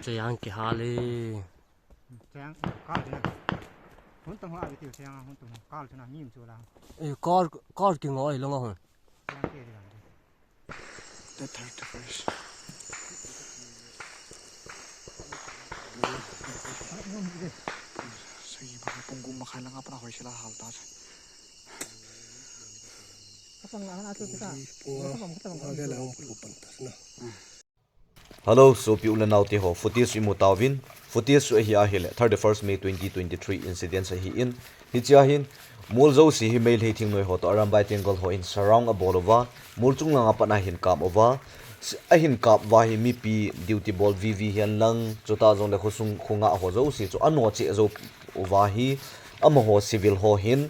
Chayang ki hali. Chayang kal chuna. Hun tung hoa bitiu chayang hun tung kal chuna mim chula. Kar ki ngoi longa hun. Chayang ke digan. The 31st. Sige ba punggu makailang apa na hoy sila halta. Hello, so people now te ho footage imu tawin footage so hi a hele 31st May 2023 incident sa hi in hi cha hin mulzo si hi mail hating noi ho to aram bai tengol ho in surround a bolova mulchung langa pana hin kam over a hin kap wa hi mi pi duty ball vv hian lang chota jong le khosung khunga ho zo si chu anwa che zo over hi ama ho civil ho hin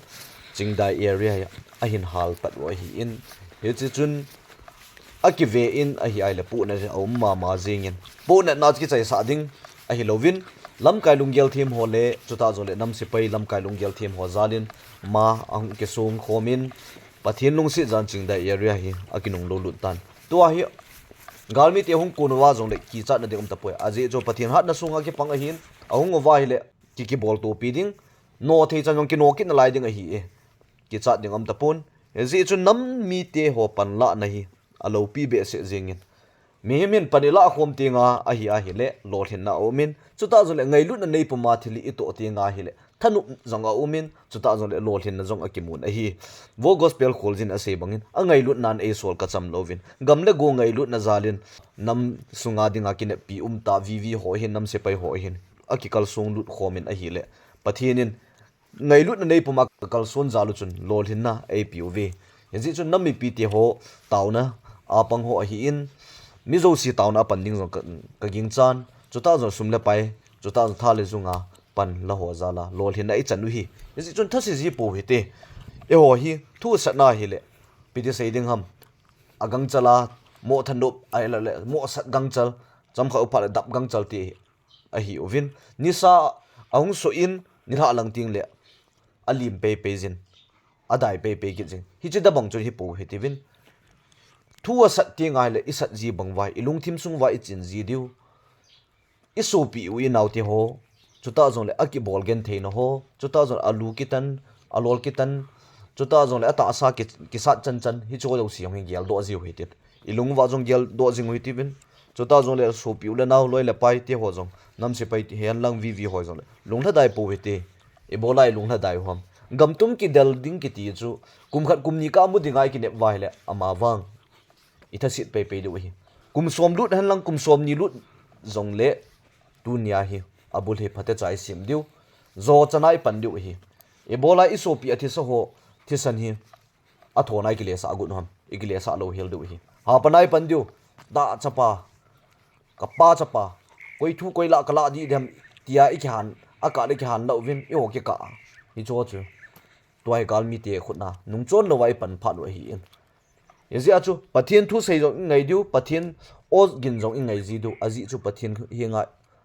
chingdai area a hin hal pat wa hi in hi chi chun akive in a hi ai le pu na om ma jingin pu na na ki chai sa ding a hi lovin lam kai lunggel thim ho le chuta zo le nam si pai lam kai lunggel thim ho zalin ma ang ke sung khomin pathin lung si jan ching da area hi akinung lo lut tan to hi galmi te hung kun wa zong le ki chat na de ta poi aje jo pathin hat na sunga ki pang a hin ahung wa hi le ki bol to pi ding no thei chan jong ki no ki na lai ding a hi e ki chat ding ta pon e chu nam mi te ho pan la na hi alo pi be se jengin mi min panila khom tinga a hi le lor hin na omin chuta zole ngai lut na nei puma thili i to tinga hi le thanu zonga omin chuta zole lor hin na zong akimun a hi vo gospel kholjin ase bangin a ngai lut nan e sol ka cham lovin gamle go ngai lut na zalin nam sunga dinga kin pi ta vv ho hin nam se pai ho hin akikal sung lut khomin a hi le pathinin ngai lut na nei puma kal son zalu chun lor hin na e puv yanzi chun nam mi pi te ho tauna apang ho hi in mizo si tauna panding zo ka ging chan chuta zo sumle pai chuta zo thale zunga pan la ho zala lol hin ai chanu hi isi chun thasi ji po hite e ho hi thu satna hi le pidi seiding ham agang chala mo thanup ai la le mo sat gang chal cham kha upal dap gang chal ti a hi ovin nisa ahung so in ni ha lang ting le alim pe pe jin adai pe pe ki jing hi che da bang chu hi po hitivin thua sat ti ngai le isat ji bangwai ilung thim sung wa ichin ji diu isu pi wi nau ti ho chuta zong le aki bol gen thein ho chuta zong alu kitan alol kitan chuta zong le ata sa ki sat chan chan hi cho lo siam hi gel do ji hui tit ilung wa zong gel do jing hui ti bin chuta zong le su pi le nau loi le pai ti ho zong nam se pai ti hen lang vi ho zong le lungtha dai po wi ti e bolai lungtha dai hom gam tum ki del ding ki ti chu kum khat kum ni ka mu dingai ki ne wai le ama wang ita sit pe pe do hi kum som lut han lang kum som ni lut zong le tu nia hi abul he phate chai sim diu zo chanai pan diu hi e bola isopi athi so ho thisan hi a thonai ki le sa gun ham igile sa lo hel diu hi ha panai pan diu da chapa kapa chapa koi thu koi la kala di dem tia ik han aka le ki han lo vin yo ki ka hi cho chu toy gal mi te khutna nung chon lo wai pan pha lo hi in yezi achu pathian thu sei jong ngai diu pathian o gin jong ngai ji du aji chu pathian hinga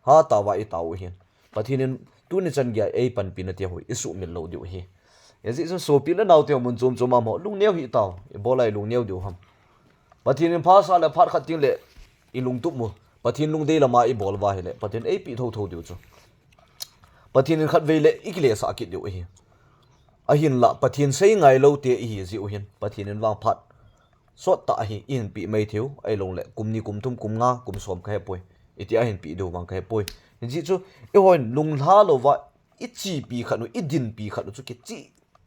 ha tawa I taw hin pathian tu ni chan gya ei pan pin te hoi isu min lo diu hi yezi chu so pi la naw te mun chom choma mo lung neu hi taw e bolai lung neu diu ham pathian pha sa la phat khat ting le I lung tu mu pathian lung de la ma I bol wa hi le pathian ei pi tho tho diu chu pathian khat ve le ikile sa ki diu hi a hin la pathian sei ngai lo te hi ji u hin pathian wang phat sot ta hi in pi mai thiu ai long le kumni kum thum kum nga kum som ka poi itia hin pi do wang ka poi ji chu e hoin lunglha lo wa ichi pi khanu idin pi khanu chu ke chi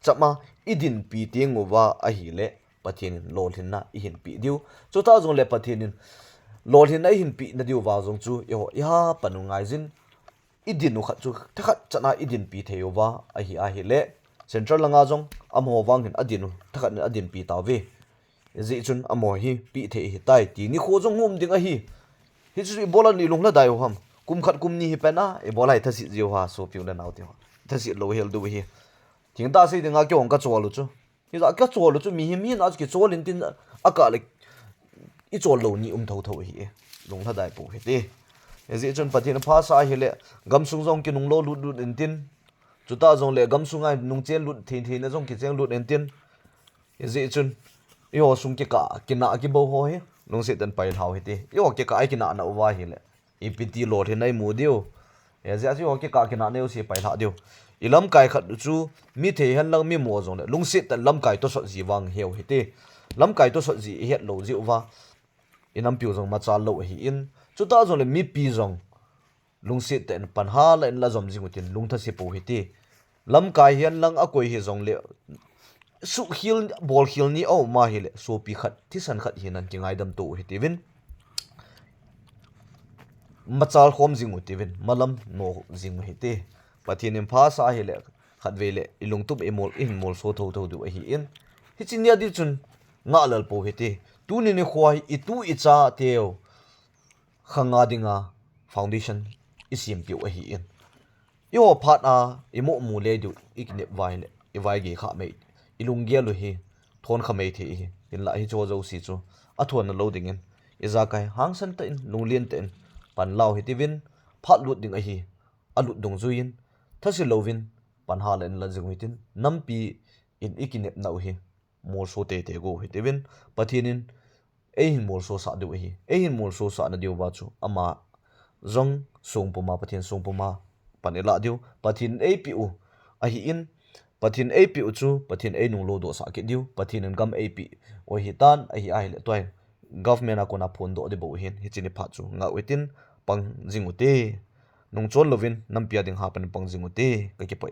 chama idin pi teng wa a hi le pathin lol hin na I hin pi diu chu ta jong le pathin lol hin na hin pi na diu wa jong chu e ho ya panu ngai jin idin nu khat chu thakhat chana idin pi theu wa a hi le central langa jong amho wang hin adinu thakhat adin pi ta ve zi chun amo hi pi the hi tai ti ni kho jong hum ding a hi chu bola ni lungla dai hom kum khat kum ni hi pena e bola tha si jiu ha so piu na naw ti tha si lo hel du hi thing ta sei dinga kyong ka cholu chu hi za ka cholu chu mi hi mi na ki cholin tin aka le I chol lo ni tho tho hi lungla dai pu hi te e zi chun patin pha sa hi le gam sung jong ki nung lo lut lut in tin chu ta jong le gam sungai nung chen lut thin thin na jong ki cheng lut in tin e zi chun yo sung ki ka kina ki bo ho he nong se tan pai hau hiti yo ki ka ai kina na wa hi le ipiti lo the nai mu dio ya ja si hoki ka kina neu si pai tha dio ilam kai khat chu mi the han lang mi mo zong le lungsit ta lam kai to so ji wang heu hite lam kai to so ji het lo ji wa inam piu zong ma cha lo hi in chu ta zong le mi pi zong lungsit ten pan ha la in la zom jingutin lungtha si po hite lam kai hian lang a koi hi zong le su hil bol hil ni o ma hi le so pi khat thi san khat hi nan ki ngai dam to hi tivin machal khom jingu tivin malam no jingu hi te pathin em pha sa hi le khat ve le ilung tup emol in mol so tho tho du hi in hi chinya di chun nga lal po hi te tu ni ni khwai i tu i cha teo khanga dinga foundation isim pi hi in yo phat a imo mu le du ikne vai le i vai ge kha me ilung ge lu hi thon kha me the hi in la hi cho zo si chu a thon na loading in iza kai hang san ta in lunglien ta in pan lau hi tivin phat lut ding a hi alut dong zuin thasi lovin pan ha len la jing hitin nampi in ikinep nau hi mol so te te go hi tivin pathinin ei hin mol so sa du hi ei hin mol so sa na diu ba chu ama zong song puma pathin song puma panela diu pathin ei pi u a hi in pathin ei pi u chu pathin ei nung lo do sa ke diu pathin an gam ei pi o hi tan a hi ai le toy government a kona phone do de bo hin hi chini pha chu nga wetin pang jingute nung chon lovin nampia ding ha pan pang jingute ka ki poe